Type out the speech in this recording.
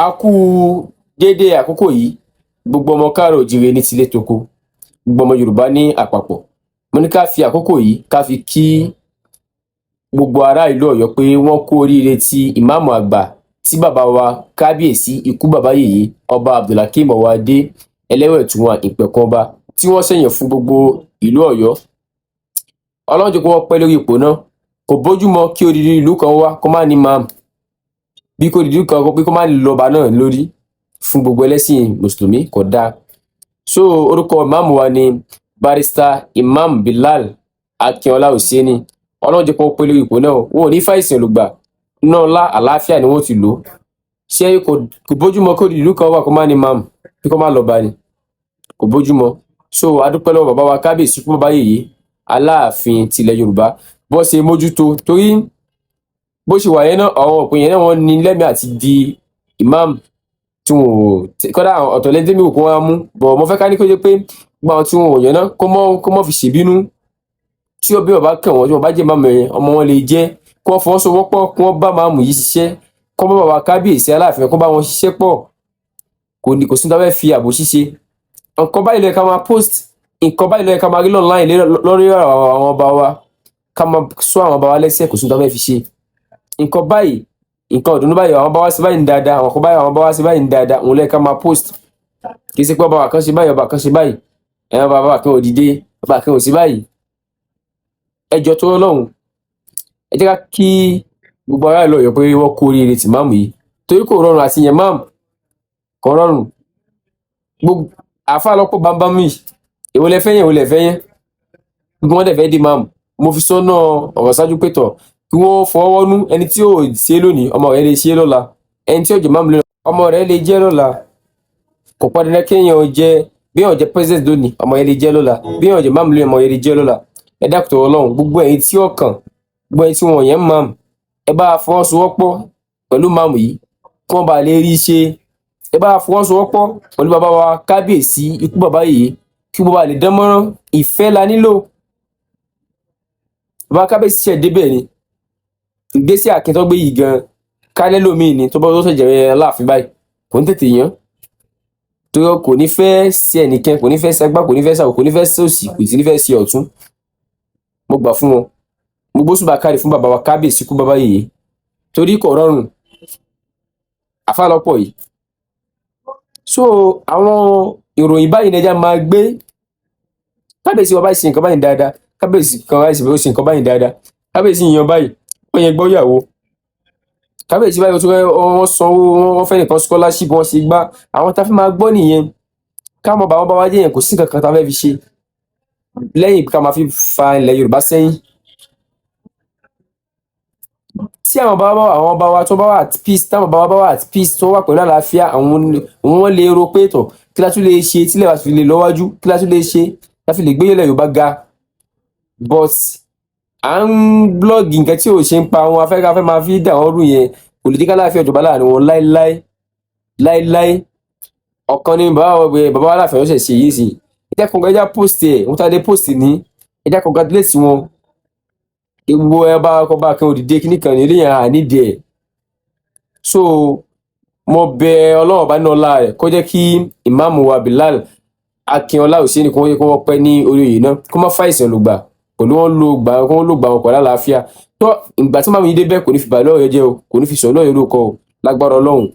A kú déédé àkókò yìí, gbogbo ọmọ káàárọ̀ oòjíire ní tilé toko, gbogbo ọmọ Yorùbá ní àpapọ̀. Mo ní ká fi àkókò yìí ká fi kí gbogbo ará ìlú Ọ̀yọ́ pé wọ́n kú oríire ti ìmáàmù àgbà tí bàbá wa kábíyèsí ikú bàbá yèyé ọba Abdulhakeem Ọwọ́adé Ẹlẹ́wẹ̀túnwà Ìpẹ̀kun ọba tí wọ́n ṣẹ̀yàn fún gbogbo ìlú Ọ̀yọ́. Ọlọ́run jẹ́ kí wọ́n pẹ́ lórí ipò náà. Kò bójúmọ́ kí odidi ìlú kan wá kó má ní ìmáàmù, bí kò dìdí kan pé kó má lọ́ba náà lórí fún gbogbo ẹlẹ́sìn mùsùlùmí kò dáa. So orúkọ ìmáàmù wa ni Barrister Imam Bilal Akínọlá Hùséènì. Ọlọ́run jẹ́ kí wọ́n pẹ́ lórí ipò náà. Wọn ò ní fàìsàn lùgbà náà lá àlàáfíà ni wọ́n ti lò. Ṣé kò bójúmọ́ kí odidi ìlú kan wá kó má ní ìmáàmù bí kò má lọ́ba ni? Kò bójúmọ́. So a dúpẹ́ lọ́wọ́ bàbá wa kábíyèsí ikú bàbá yèyé Aláàfin tilẹ̀ Yorùbá bó ṣe mójútó, torí bó ṣe wà yẹn náà àwọn òpin yẹn náà wọ́n ní lẹ́mìí àti di ìmáàmù tí wọn ò kọ́dà ọ̀tọ̀ lẹ́ni tẹ́mi kò wá mú bọ̀. Mo fẹ́ ká ní kó jẹ́ pé gbogbo àwọn tí wọn ò yẹn náà kó mọ́ fi ṣèbínú. Tí ó bí ọba kàn wọ́n tí wọ́n bá jẹ́ ìmáàmù yẹn ọmọ wọn lè jẹ́ kí wọ́n fọwọ́sowọ́pọ̀ kí wọ́n bá ìmáàmù yìí ṣiṣẹ́, kí wọ́n bá bàbá kábíyèsí Aláàfin kó bá wọn ṣiṣẹ́ pọ̀. Kò sí ní tó fẹ́ fi àbò ṣíṣe. Nǹkan báyìí ló yẹ ká máa post, nǹkan báyìí ló yẹ ká máa rí online lórí àwọn ọba wa, ká máa sọ àwọn ọba wa lẹ́sẹ̀, kò sí ní tó fẹ́ fi ṣe. Nǹkan báyìí, nǹkan ọ̀dùnnú báyìí àwọn bá wá sí báyìí ní dáadáa, àwọn kan báyìí àwọn bá wá sí báyìí ní dáadáa, òun ló yẹ ká máa post. Kì í ṣe pé ọba kan ṣe báyìí, ọba kan ṣe báyìí, bàbá kan ò dìde, ọba kan ò sí báyìí. Ẹ jọ̀ọ́ torí Ọlọ́run, ẹ jẹ́ ká kí gbogbo ará ìlú Ọ̀yọ́ pé wọ́n kú oríire ti ìmáàmù yìí, torí kò rọrùn àti yẹn máàmù, kò rọrùn. Gbogbo àáfàá lọ́pọ̀ bámbámú yìí, èwo lẹ fẹ́ yẹn, èwo lẹ fẹ́ yẹn, gbogbo wọn dẹ̀ fẹ́ di máàmù. Mo fi sọ́nà ọ̀rọ̀ ṣáájú pé tọ̀ kí wọ́n fọwọ́nú, ẹni tí ò ṣe lónìí ọmọ rẹ̀ lè ṣe lọ́la, ẹni tí ò jẹ́ máàmù lónìí ọmọ rẹ̀ lè jẹ́ lọ́la. Kò pọn dandan kéèyàn jẹ́, bí èèyàn jẹ́ president lónìí ọmọ yẹn lè jẹ́ lọ́la, bí èèyàn jẹ́ máàmù lónìí ọmọ yẹn lè jẹ́ lọ́la. Ẹ dákun torí Ọlọ́run, gbogbo ẹ̀yin tí ọkàn, gbogbo ẹ̀yin tí wọn yẹn máàmù, ẹ bá fọwọ́sowọ́pọ̀ pẹ̀lú máàmù yìí kí wọ́n bá lè rí ṣe. Ẹ bá fọwọ́sowọ́pọ̀ pẹ̀lú bàbá wa kábíyèsí ikú bàbá yèyé kí gbogbo wa lè dán mọ́rán. Ìfẹ́ la nílò. Bàbá kábíyèsí ṣẹ̀ débẹ̀ ni, ìgbésẹ̀ Akin tó gbé yìí gan kálẹ́ lómìn ni tó bá tó ṣẹ̀jẹ̀ Aláàfin báyìí kò ní tètè yán, torí kò ní fẹ́ ṣe ẹnìkan, kò ní fẹ́ ṣagbá, kò ní fẹ́ ṣàwò, kò ní fẹ́ ṣòsì, kò sì ní fẹ́ ṣe ọ̀tún. Mo gbà fún wọn, mo gbóṣùbà káre fún bàbá wa kábíyèsí ikú bàbá yèyé, torí kò rọrùn àfáà lọ́pọ̀ yìí. So àwọn ìròyìn báyìí nẹja máa gbé. Kábíyèsí wa báyìí ṣe nǹkan báyìí dáadáa, kábíyèsí kan báyìí ṣe nǹkan báyìí dáadáa, kábíyèsí yan báyìí wọ́n yẹn gbọ́yàwó, kábíyèsí báyìí wọ́n sanwó, wọ́n fẹ́ nìkan scholarship, wọ́n ṣe gbá. Àwọn tá a fi máa gbọ́ nìyẹn. Ká mọ̀ bá wọn bá wá jẹ́ yẹn kò sí nǹkan kan tá a fẹ́ fi ṣe lẹ́yìn ká máa fi fa ilẹ̀ Yorùbá sẹ́yìn. Tí àwọn ọba wa tó bá wà at peace, táwọn ọba wa bá wà at peace tó wà pẹ̀lú àlàáfíà, àwọn lè ro pé tọ̀ kí la tún lè ṣe tílẹ̀ wá fi lè lọ́wájú, kí la tún lè ṣe láfi lè gbé ilẹ̀ Yorùbá ga. But à ń blọ́ọ̀gì nǹkan tí ò ṣe ń pa àwọn afẹ́ máa fi dà wọ́n rú yẹn, kò lè jẹ́ ká láàfin ìjọba láàrin wọn láíláí. Ọ̀kan ni bàbá Aláàfin ọ̀sẹ̀ ṣe yìí sí. Ẹ jẹ́ ẹja post ẹ̀, wọ́n tá dé post ní, ẹ jẹ́ congratulate wọn. Gbogbo ọba kan òdìdé kíní kan ní ilé yẹn ànídìí ẹ̀. So mo bẹ Ọlọ́run ọba nínú ọlá rẹ̀ kó jẹ́ kí ìmáàmù wa Bilal Akínọlá Hùséènì kó wọ́n pẹ́ ní orí oyè náà, kó má fàìsàn lùgbà pẹ̀lú wọn ló gbà wọn pẹ̀lú àlàáfíà. Tó ìgbà tí màmú yìí débẹ̀ kò ní fi bàálẹ̀ ọ̀yọ́ jẹ́ o, kò ní fi sọ̀ lọ́yọ̀ lóko o, lágbára Ọlọ́run.